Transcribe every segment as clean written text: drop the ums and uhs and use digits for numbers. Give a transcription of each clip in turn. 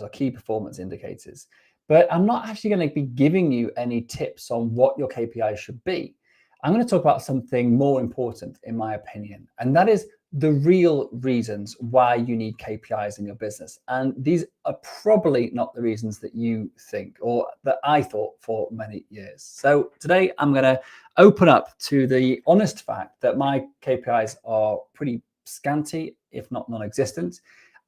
or key performance indicators. But I'm not actually going to be giving you any tips on what your KPIs should be. I'm going to talk about something more important, in my opinion, and that is the real reasons why you need KPIs in your business. And these are probably not the reasons that you think or that I thought for many years. So today I'm going to open up to the honest fact that my KPIs are pretty scanty, if not non-existent.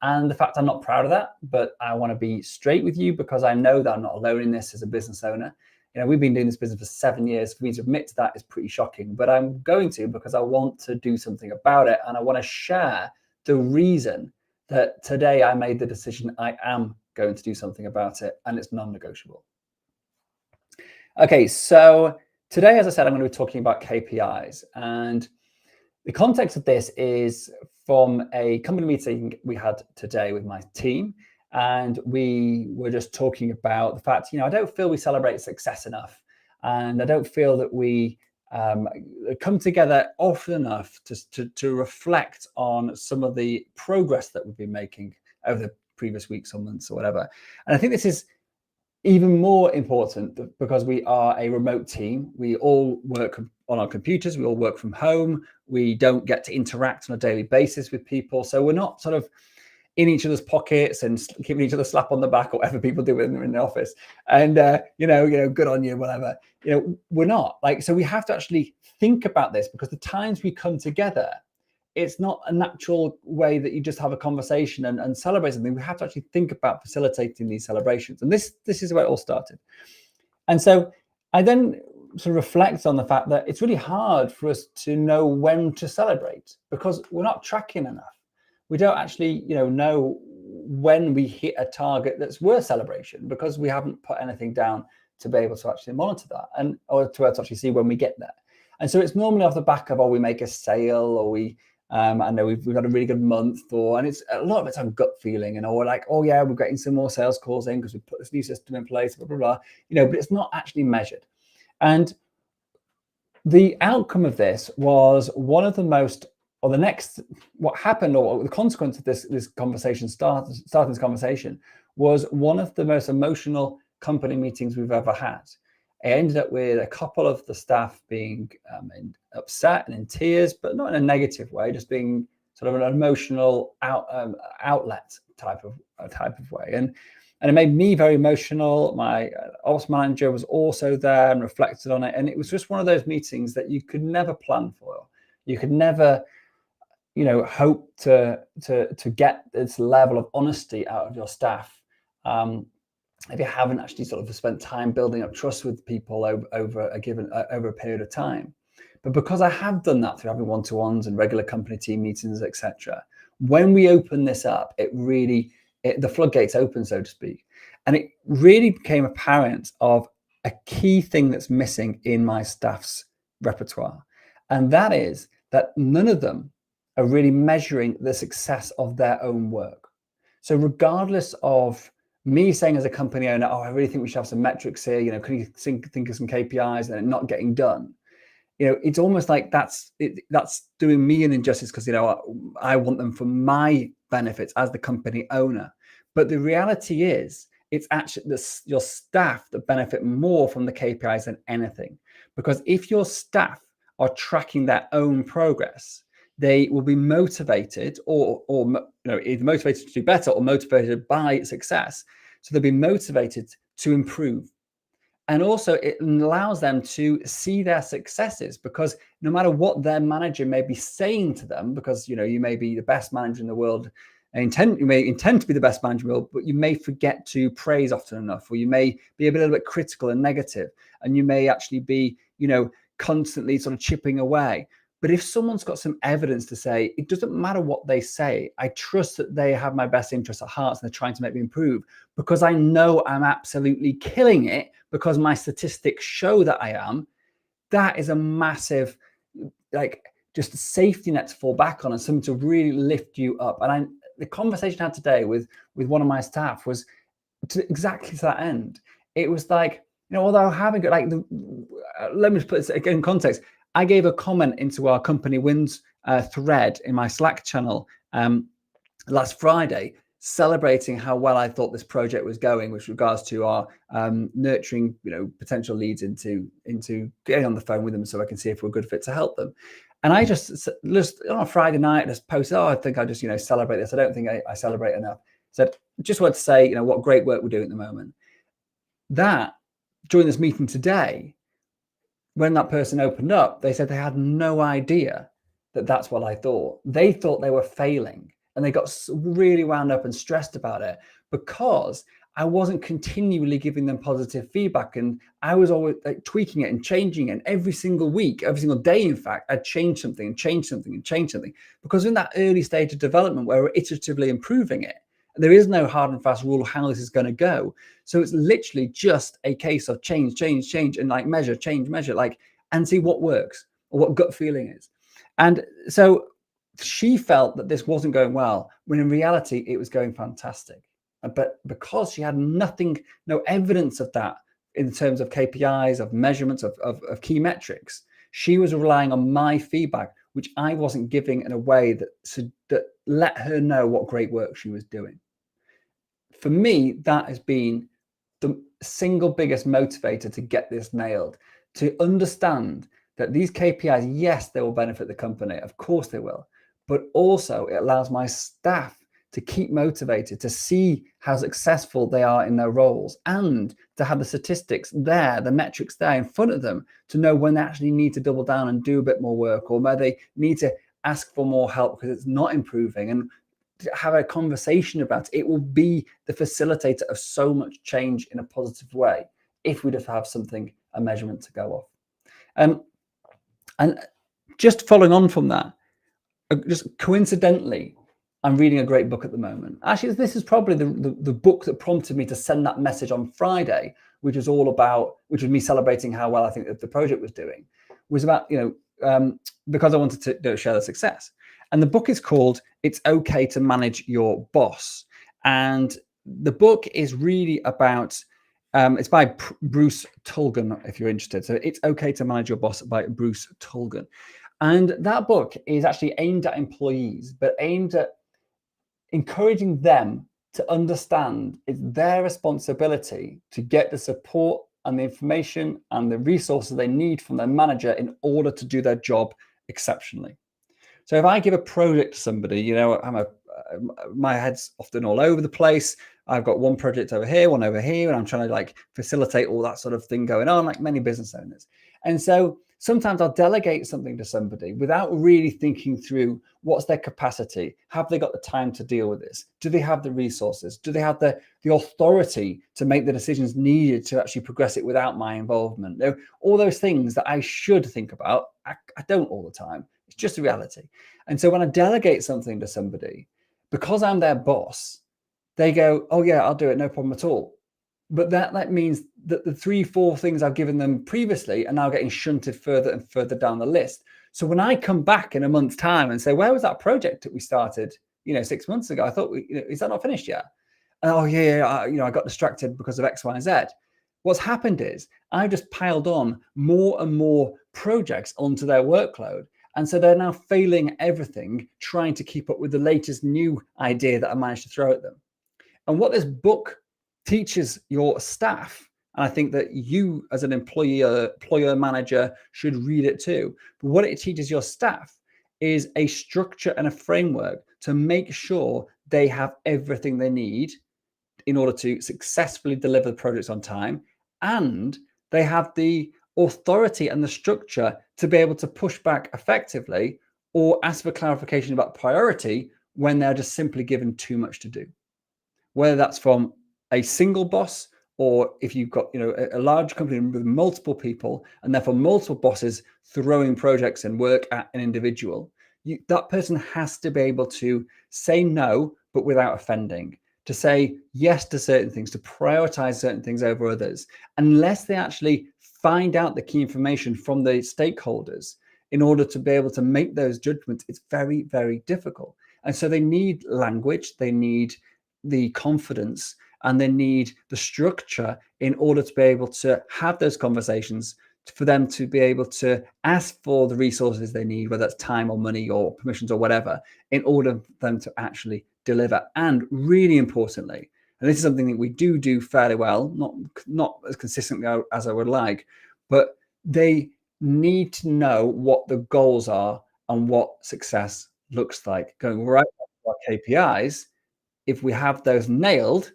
And the fact I'm not proud of that, but I want to be straight with you because I know that I'm not alone in this as a business owner. You know, we've been doing this business for 7 years. For me to admit to that is pretty shocking, but I'm going to because I want to do something about it. And I want to share the reason that today I made the decision I am going to do something about it, and it's non-negotiable. Okay, so today, as I said, I'm going to be talking about KPIs. And the context of this is from a company meeting we had today with my team. And we were just talking about the fact, I don't feel we celebrate success enough. And I don't feel that we come together often enough to reflect on some of the progress that we've been making over the previous weeks or months or whatever. And I think this is even more important because we are a remote team. We all work on our computers. We all work from home. We don't get to interact on a daily basis with people. So we're not sort of in each other's pockets and giving each other a slap on the back or whatever people do when they're in the office. And, good on you, whatever. We're not. So we have to actually think about this because the times we come together, it's not a natural way that you just have a conversation and celebrate something. We have to actually think about facilitating these celebrations. And this is where it all started. And so I then sort of reflect on the fact that it's really hard for us to know when to celebrate because we're not tracking enough. We don't actually, know when we hit a target that's worth celebration because we haven't put anything down to be able to actually monitor that or to actually see when we get there. And so it's normally off the back of, we make a sale or I know we've got a really good month and it's a lot of it's on gut feeling we're like, we're getting some more sales calls in because we put this new system in place, blah, blah, blah, but it's not actually measured. And the outcome of this was one of the most, or the next, what happened or the consequence of this conversation starting this conversation was one of the most emotional company meetings we've ever had. It ended up with a couple of the staff being upset and in tears, but not in a negative way, just being sort of an emotional outlet type of way. And it made me very emotional. My ops manager was also there and reflected on it. And it was just one of those meetings that you could never plan for. You could never, hope to get this level of honesty out of your staff. If you haven't actually sort of spent time building up trust with people over a period of time. But because I have done that through having one-to-ones and regular company team meetings, etc., when we open this up, the floodgates open, so to speak. And it really became apparent of a key thing that's missing in my staff's repertoire. And that is that none of them are really measuring the success of their own work. So regardless of me saying as a company owner, I really think we should have some metrics here, could you think of some KPIs and it not getting done? It's almost like that's doing me an injustice because, I want them for my benefits as the company owner. But the reality is it's actually your staff that benefit more from the KPIs than anything. Because if your staff are tracking their own progress, they will be motivated or either motivated to do better or motivated by success. So they'll be motivated to improve. And also it allows them to see their successes because no matter what their manager may be saying to them, because, you may be the best manager in the world and you may intend to be the best manager in the world, but you may forget to praise often enough, or you may be a little bit critical and negative, and you may actually be, constantly sort of chipping away. But if someone's got some evidence to say, it doesn't matter what they say, I trust that they have my best interests at heart and they're trying to make me improve because I know I'm absolutely killing it because my statistics show that I am, that is a massive, just a safety net to fall back on and something to really lift you up. And the conversation I had today with one of my staff was exactly to that end. It was like, although having let me just put this again in context. I gave a comment into our company wins thread in my Slack channel last Friday, celebrating how well I thought this project was going with regards to our nurturing, potential leads into getting on the phone with them so I can see if we're a good fit to help them. And I just on a Friday night, I just posted, I think I just, celebrate this. I don't think I celebrate enough. Said, just want to say, what great work we're doing at the moment. That during this meeting today, when that person opened up, they said they had no idea that that's what I thought. They thought they were failing, and they got really wound up and stressed about it because I wasn't continually giving them positive feedback, and I was always like tweaking it and changing it. And every single week, every single day, in fact, I'd change something and change something and change something, because in that early stage of development where we're iteratively improving it, there is no hard and fast rule of how this is going to go. So it's literally just a case of change, and like measure, change, measure, like, and see what works or what gut feeling is. And so she felt that this wasn't going well, when in reality, it was going fantastic. But because she had no evidence of that in terms of KPIs, of measurements, of key metrics, she was relying on my feedback, which I wasn't giving in a way that let her know what great work she was doing. For me, that has been the single biggest motivator to get this nailed, to understand that these KPIs, yes, they will benefit the company. Of course they will. But also it allows my staff to keep motivated, to see how successful they are in their roles, and to have the statistics there, the metrics there in front of them, to know when they actually need to double down and do a bit more work, or where they need to ask for more help because it's not improving, and to have a conversation about it. It will be the facilitator of so much change in a positive way if we just have something, a measurement to go off. And just following on from that, just coincidentally, I'm reading a great book at the moment. Actually, this is probably the book that prompted me to send that message on Friday, which was me celebrating how well I think that the project was doing, was about, because I wanted to share the success. And the book is called It's Okay to Manage Your Boss. And the book is really about, it's by Bruce Tulgan, if you're interested. So It's Okay to Manage Your Boss by Bruce Tulgan. And that book is actually aimed at employees, but aimed at encouraging them to understand it's their responsibility to get the support and the information and the resources they need from their manager in order to do their job exceptionally. So if I give a project to somebody, my head's often all over the place. I've got one project over here, one over here, and I'm trying to facilitate all that sort of thing going on, like many business owners. And so sometimes I'll delegate something to somebody without really thinking through what's their capacity. Have they got the time to deal with this? Do they have the resources? Do they have the authority to make the decisions needed to actually progress it without my involvement? All those things that I should think about, I don't all the time. It's just a reality. And so when I delegate something to somebody, because I'm their boss, they go, oh yeah, I'll do it, no problem at all. But that means that the 3-4 things I've given them previously are now getting shunted further and further down the list. So when I come back in a month's time and say, where was that project that we started, 6 months ago? I thought, is that not finished yet? And, oh yeah, I got distracted because of X, Y, and Z. What's happened is I've just piled on more and more projects onto their workload. And so they're now failing everything, trying to keep up with the latest new idea that I managed to throw at them. And what this book teaches your staff, and I think that you as an employer manager should read it too, but what it teaches your staff is a structure and a framework to make sure they have everything they need in order to successfully deliver the projects on time, and they have the authority and the structure to be able to push back effectively or ask for clarification about priority when they're just simply given too much to do. Whether that's from a single boss, or if you've got a large company with multiple people and therefore multiple bosses throwing projects and work at an individual, that person has to be able to say no, but without offending, to say yes to certain things, to prioritize certain things over others, unless they actually find out the key information from the stakeholders in order to be able to make those judgments. It's very, very difficult. And so they need language, they need the confidence, and they need the structure in order to be able to have those conversations, for them to be able to ask for the resources they need, whether that's time or money or permissions or whatever, in order for them to actually deliver. And really importantly, and this is something that we do fairly well, not as consistently as I would like, but they need to know what the goals are and what success looks like. Going right back to our KPIs, if we have those nailed,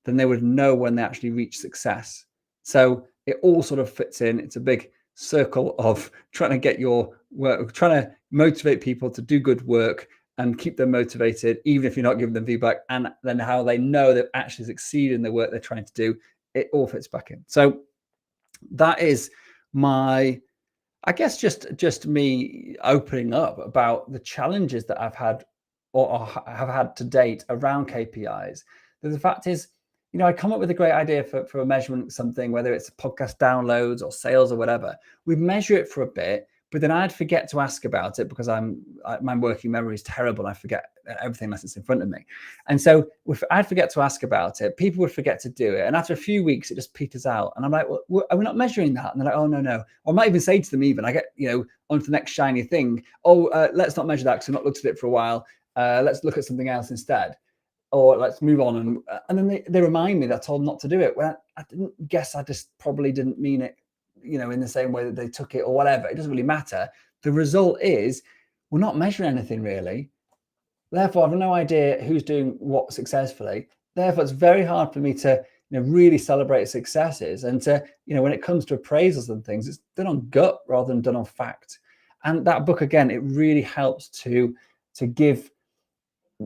then they would know when they actually reach success. So it all sort of fits in. It's a big circle of trying to get your work, trying to motivate people to do good work and keep them motivated, even if you're not giving them feedback, and then how they know they've actually succeeded in the work they're trying to do. It all fits back in. So that is my, I guess, just me opening up about the challenges that I've had or have had to date around KPIs. The fact is, I come up with a great idea for measurement something, whether it's podcast downloads or sales or whatever. We measure it for a bit, but then I'd forget to ask about it because my working memory is terrible. I forget everything unless it's in front of me. And so if I'd forget to ask about it, people would forget to do it. And after a few weeks, it just peters out. And I'm like, well, are we not measuring that? And they're like, oh, no. Or I might even say to them, even I get, on to the next shiny thing. Oh, let's not measure that because we've not looked at it for a while. Let's look at something else instead. Or let's move on. And then they remind me that I told them not to do it. Well, I didn't guess, I just probably didn't mean it, in the same way that they took it or whatever. It doesn't really matter. The result is we're not measuring anything really. Therefore, I have no idea who's doing what successfully. Therefore, it's very hard for me to really celebrate successes. And to, when it comes to appraisals and things, it's done on gut rather than done on fact. And that book, again, it really helps to give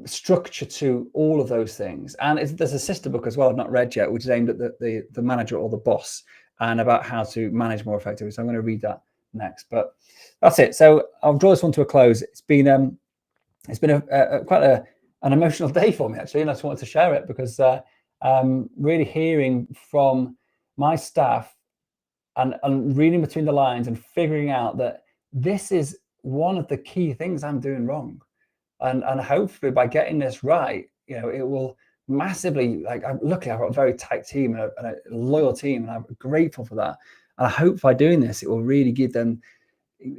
structure to all of those things. And there's a sister book as well I've not read yet, which is aimed at the manager or the boss and about how to manage more effectively. So I'm going to read that next. But that's it. So I'll draw this one to a close. It's been quite an emotional day for me, actually, and I just wanted to share it because really hearing from my staff and reading between the lines and figuring out that this is one of the key things I'm doing wrong. And hopefully by getting this right, it will massively, luckily I've got a very tight team and a loyal team, and I'm grateful for that. And I hope by doing this, it will really give them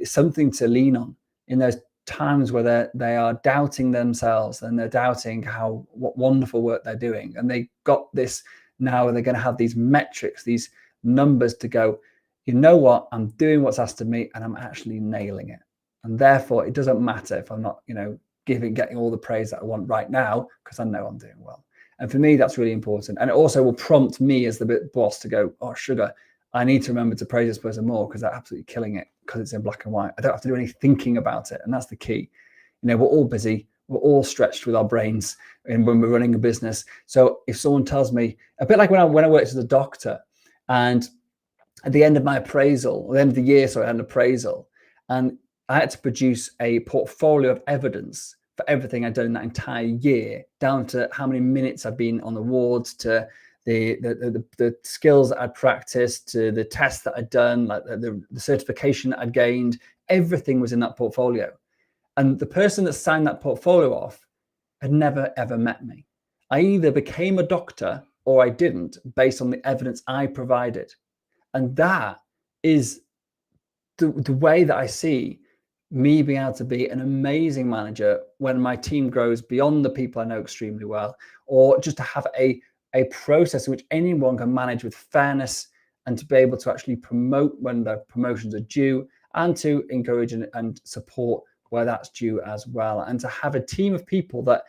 something to lean on in those times where they are doubting themselves and they're doubting what wonderful work they're doing. And they got this now, where they're going to have these metrics, these numbers to go, you know what, I'm doing what's asked of me and I'm actually nailing it. And therefore it doesn't matter if I'm not, getting all the praise that I want right now, because I know I'm doing well. And for me, that's really important. And it also will prompt me as the boss to go, oh, sugar, I need to remember to praise this person more because they're absolutely killing it, because it's in black and white. I don't have to do any thinking about it. And that's the key. We're all busy. We're all stretched with our brains when we're running a business. So if someone tells me, a bit like when I worked as a doctor, and at the end of my appraisal, or the end of the year, I had an appraisal, and I had to produce a portfolio of evidence for everything I'd done in that entire year, down to how many minutes I'd been on the wards, to the skills that I'd practiced, to the tests that I'd done, like the certification that I'd gained. Everything was in that portfolio. And the person that signed that portfolio off had never, ever met me. I either became a doctor or I didn't, based on the evidence I provided. And that is the way that I see me being able to be an amazing manager when my team grows beyond the people I know extremely well, or just to have a process in which anyone can manage with fairness, and to be able to actually promote when the promotions are due, and to encourage and support where that's due as well. And to have a team of people that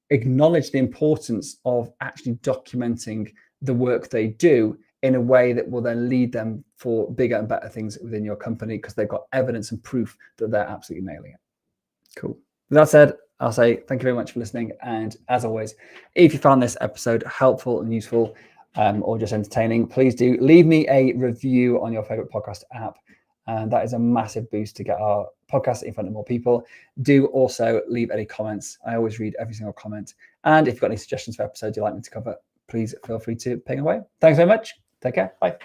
acknowledge the importance of actually documenting the work they do in a way that will then lead them for bigger and better things within your company, because they've got evidence and proof that they're absolutely nailing it. Cool. With that said, I'll say thank you very much for listening. And as always, if you found this episode helpful and useful, or just entertaining, please do leave me a review on your favorite podcast app. And that is a massive boost to get our podcast in front of more people. Do also leave any comments. I always read every single comment. And if you've got any suggestions for episodes you'd like me to cover, please feel free to ping away. Thanks very much. Take care. Bye.